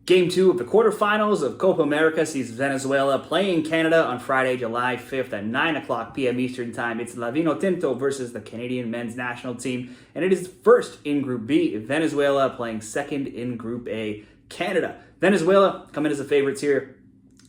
Game 2 of the quarterfinals of Copa America sees Venezuela playing Canada on Friday, July 5th at 9 o'clock p.m. Eastern Time. It's Vinotinto versus the Canadian men's national team, and it is first in Group B. Venezuela playing second in Group A, Canada. Venezuela come in as the favorites here.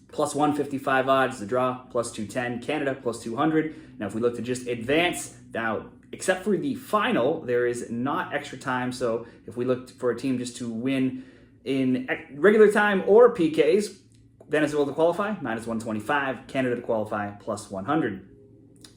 Plus 155 odds, the draw, plus 210. Canada, plus 200. Now, if we look to just advance, now, except for the final, there is not extra time. So if we look for a team just to win in regular time or PKs, Venezuela to qualify, minus 125. Canada to qualify, plus 100.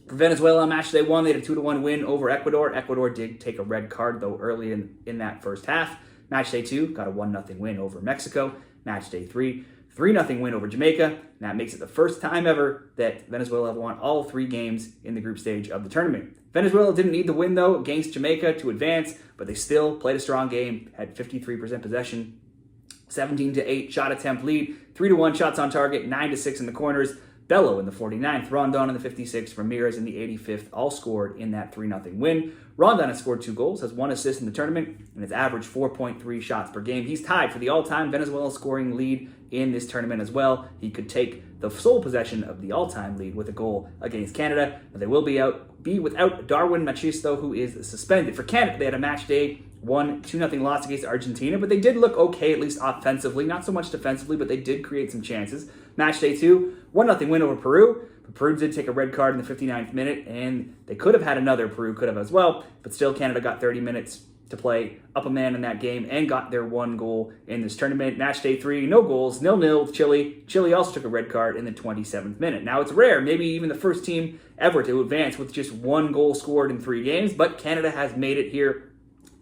For Venezuela, match day 1, they had a 2-1 win over Ecuador. Ecuador did take a red card, though, early in that first half. Match day 2, got a 1-0 win over Mexico. Match day 3, 3-0 win over Jamaica. And that makes it the first time ever that Venezuela have won all 3 games in the group stage of the tournament. Venezuela didn't need the win, though, against Jamaica to advance, but they still played a strong game, had 53% possession, 17-8 shot attempt lead, 3-1 shots on target, 9-6 in the corners. Bello in the 49th, Rondon in the 56th, Ramirez in the 85th, all scored in that 3-0 win. Rondon has scored 2 goals, has 1 assist in the tournament, and has averaged 4.3 shots per game. He's tied for the all-time Venezuela scoring lead in this tournament as well. He could take the sole possession of the all-time lead with a goal against Canada, but they will be without Darwin Machisto, who is suspended. For Canada, they had a match day 2-0 loss against Argentina, but they did look okay, at least offensively. Not so much defensively, but they did create some chances. Match day 2, 1-0 win over Peru. But Peru did take a red card in the 59th minute, and they could have had another. Peru could have as well, but still Canada got 30 minutes to play up a man in that game and got their 1 goal in this tournament. Match day 3, no goals, 0-0 with Chile. Chile also took a red card in the 27th minute. Now, it's rare, maybe even the first team ever to advance with just 1 goal scored in 3 games, but Canada has made it here.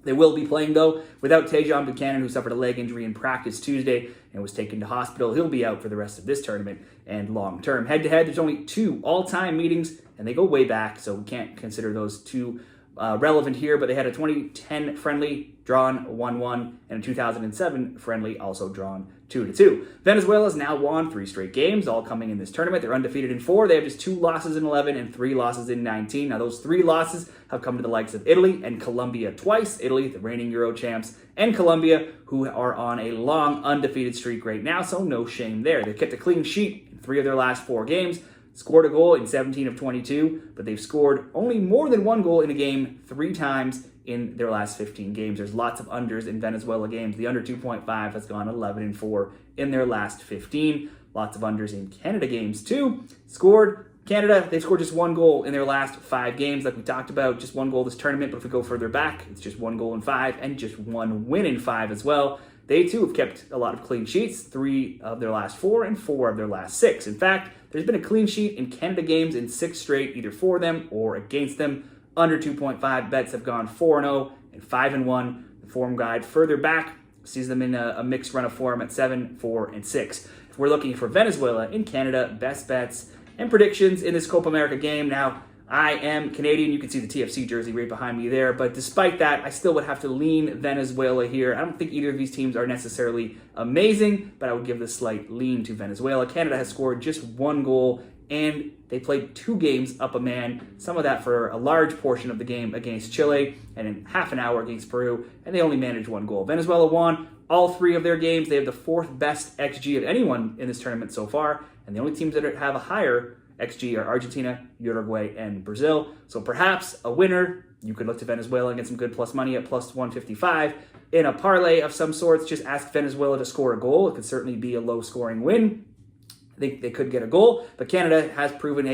They will be playing, though, without Tejan Buchanan, who suffered a leg injury in practice Tuesday and was taken to hospital. He'll be out for the rest of this tournament and long term. Head-to-head, there's only 2 all-time meetings, and they go way back, so we can't consider those 2 relevant here, but they had a 2010 friendly drawn 1-1 and a 2007 friendly also drawn 2-2. Venezuela's now won 3 straight games, all coming in this tournament. They're undefeated in 4. They have just 2 losses in 11 and 3 losses in 19. Now, those 3 losses have come to the likes of Italy and Colombia twice. Italy, the reigning Euro champs, and Colombia, who are on a long undefeated streak right now, so no shame there. They've kept a clean sheet in 3 of their last 4 games. Scored a goal in 17 of 22, but they've scored only more than 1 goal in a game 3 times in their last 15 games. There's lots of unders in Venezuela games. The under 2.5 has gone 11-4 in their last 15. Lots of unders in Canada games too. Canada, they've scored just 1 goal in their last 5 games, like we talked about. Just 1 goal this tournament, but if we go further back, it's just 1 goal in 5 and just 1 win in 5 as well. They, too, have kept a lot of clean sheets, 3 of their last 4 and 4 of their last 6. In fact, there's been a clean sheet in Canada games in 6 straight, either for them or against them. Under 2.5 bets have gone 4-0 and 5-1. The form guide further back sees them in a mixed run of form at 7, 4, and 6. If we're looking for Venezuela in Canada, best bets and predictions in this Copa America game. Now, I am Canadian. You can see the TFC jersey right behind me there. But despite that, I still would have to lean Venezuela here. I don't think either of these teams are necessarily amazing, but I would give the slight lean to Venezuela. Canada has scored just 1 goal, and they played 2 games up a man. Some of that for a large portion of the game against Chile, and in half an hour against Peru, and they only managed 1 goal. Venezuela won all 3 of their games. They have the 4th best XG of anyone in this tournament so far, and the only teams that have a higher XG are Argentina, Uruguay, and Brazil. So perhaps a winner, you could look to Venezuela and get some good plus money at plus 155. In a parlay of some sorts, just ask Venezuela to score a goal. It could certainly be a low-scoring win. I think they could get a goal, but Canada has proven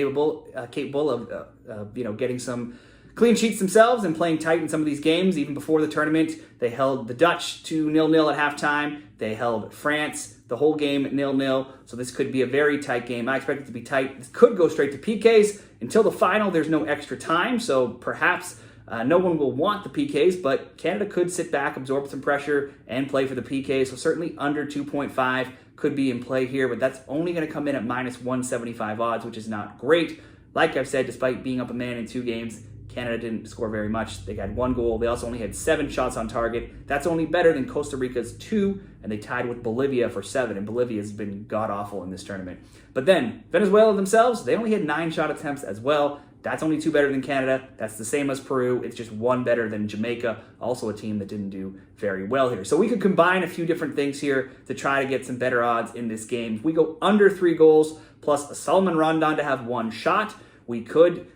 capable of getting some clean sheets themselves and playing tight in some of these games. Even before the tournament, they held the Dutch to 0-0 at halftime. They held France the whole game at 0-0. So this could be a very tight game. I expect it to be tight. This could go straight to PKs. Until the final, there's no extra time. So perhaps no one will want the PKs, but Canada could sit back, absorb some pressure, and play for the PKs. So certainly under 2.5 could be in play here, but that's only going to come in at minus 175 odds, which is not great. Like I've said, despite being up a man in 2 games, Canada didn't score very much. They had 1 goal. They also only had 7 shots on target. That's only better than Costa Rica's 2, and they tied with Bolivia for 7, and Bolivia has been god-awful in this tournament. But then, Venezuela themselves, they only had 9 shot attempts as well. That's only 2 better than Canada. That's the same as Peru. It's just 1 better than Jamaica, also a team that didn't do very well here. So we could combine a few different things here to try to get some better odds in this game. If we go under 3 goals plus Salomon Rondon to have 1 shot, we could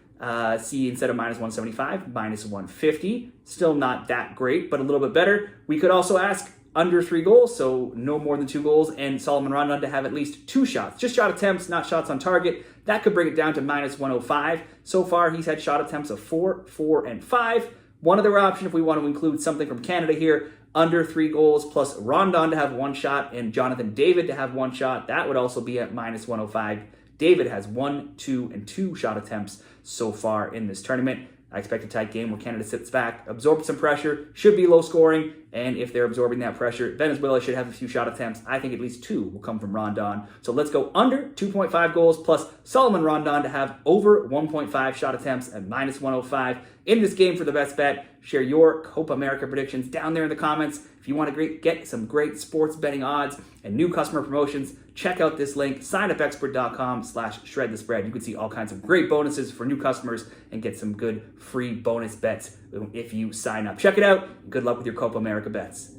see instead of minus 175, minus 150. Still not that great, but a little bit better. We could also ask under 3 goals, so no more than 2 goals, and Salomon Rondon to have at least 2 shots. Just shot attempts, not shots on target. That could bring it down to minus 105. So far, he's had shot attempts of 4, 4, and 5. One other option, if we want to include something from Canada here, under 3 goals plus Rondon to have 1 shot and Jonathan David to have 1 shot. That would also be at minus 105. David has 1, 2, and 2 shot attempts so far in this tournament. I expect a tight game where Canada sits back, absorbs some pressure, should be low scoring, and if they're absorbing that pressure, Venezuela should have a few shot attempts. I think at least 2 will come from Rondon. So let's go under 2.5 goals plus Salomon Rondon to have over 1.5 shot attempts at minus 105 in this game for the best bet. Share your Copa America predictions down there in the comments. If you want to get some great sports betting odds and new customer promotions, check out this link, signupexpert.com/shredthespread. You can see all kinds of great bonuses for new customers and get some good free bonus bets if you sign up. Check it out. Good luck with your Copa America bets.